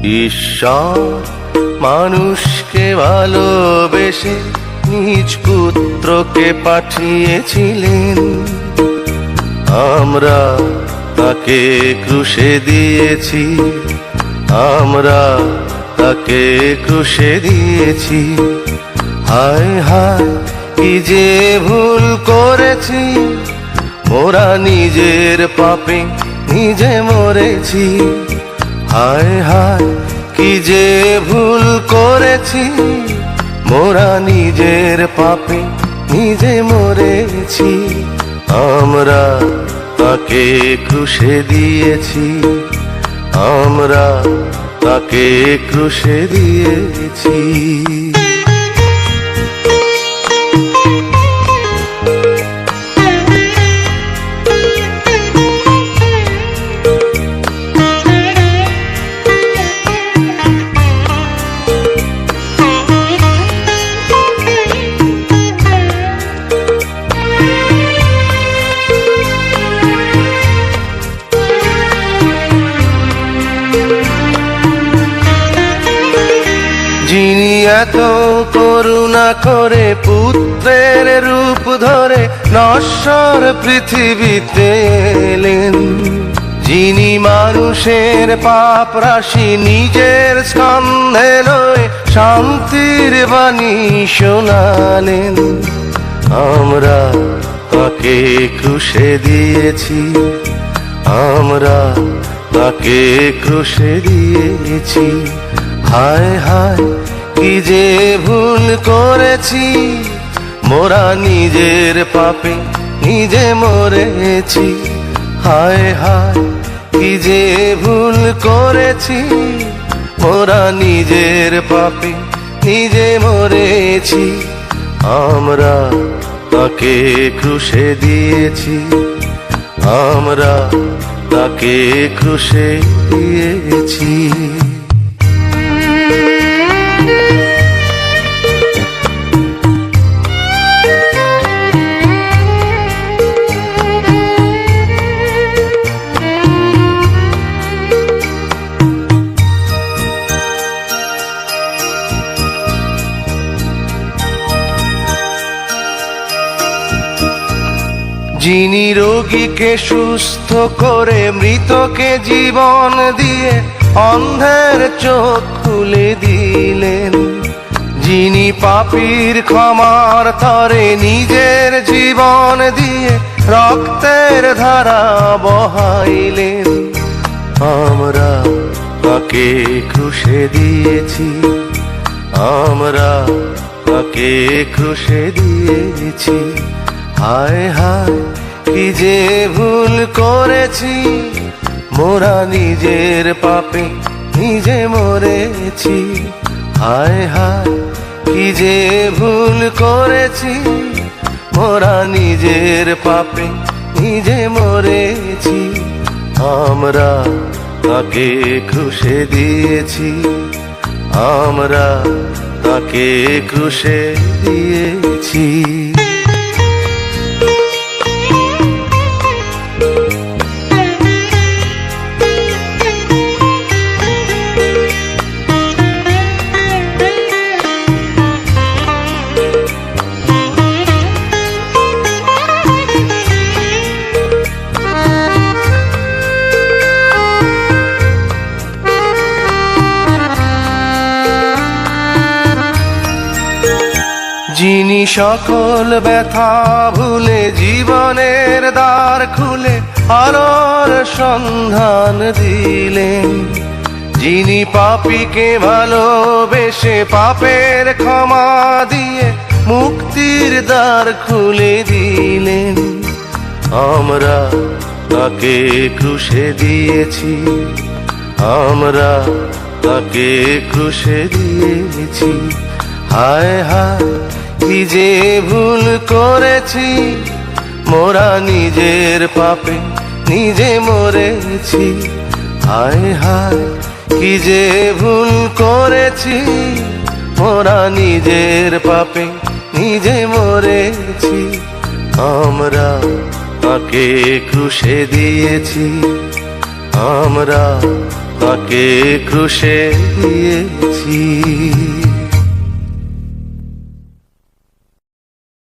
ঈশ্বর মানুষকে ভালোবেসে নিজ পুত্রকে পাঠিয়েছিলেন। আমরা তাকে ক্রুশে দিয়েছি, আমরা তাকে ক্রুশে দিয়েছি। হায় হায় কি যে ভুল করেছি, মোরা নিজের পাপে নিজে মরেছি। হায় হায় কি যে ভুল করেছি, মোরা নিজের পাপে নিজে মরেছি। আমরা তাকে ক্রুশে দিয়েছি, আমরা তাকে ক্রুশে দিয়েছি। যিনি এত করুণা করে পুত্রের রূপ ধরে নশ্বর পৃথিবীতে এলেন, যিনি মানুষের পাপ রাশি নিজের স্কন্ধে লয়ে শান্তির বাণী শোনালেন। আমরা তাকে ক্রুশে দিয়েছি, আমরা তাকে ক্রুশে দিয়েছি। হায় হায় কি যে ভুল করেছি, মোরা নিজের পাপে নিজে মরেছি। হায় হায় কি যে ভুল করেছি, মোরা নিজের পাপে নিজে মরেছি। আমরা তাকে ক্রুশে দিয়েছি, আমরা তাকে ক্রুশে দিয়েছি। যিনি রোগীকে সুস্থ করে মৃতকে জীবন দিয়ে অন্ধের চোখ খুলে দিলেন, যিনি পাপীর ক্ষমার তরে নিজের জীবন দিয়ে রক্তের ধারা বহাইলেন। আমরা তাকে ক্রুশে দিয়েছি, আমরা তাকে ক্রুশে দিয়েছি। হায় হায় কি যে ভুল করেছি, মোরা নিজের পাপে নিজে মরেছি। হায় হায় কি যে ভুল করেছি, মোরা নিজের পাপে নিজে মরেছি। আমরা তাকে ক্রুশে দিয়েছি, আমরা তাকে ক্রুশে দিয়েছি। যিনি সকল ব্যথা ভুলে জীবনের দ্বার খুলে আলোর সন্ধান দিলেন, যিনি পাপীকে ভালোবেসে পাপের ক্ষমা দিয়ে মুক্তির দ্বার খুলে দিলেন। আমরা তাকে ক্রুশে দিয়েছি, আমরা তাকে ক্রুশে দিয়েছি। হায় হায় কি যে ভুল করেছি, মোরা নিজের পাপে নিজে মরেছি। হায় হায় কি যে ভুল করেছি, মোরা নিজের পাপে নিজে মরেছি। আমরা তাকে ক্রুশে দিয়েছি, আমরা তাকে ক্রুশে দিয়েছি।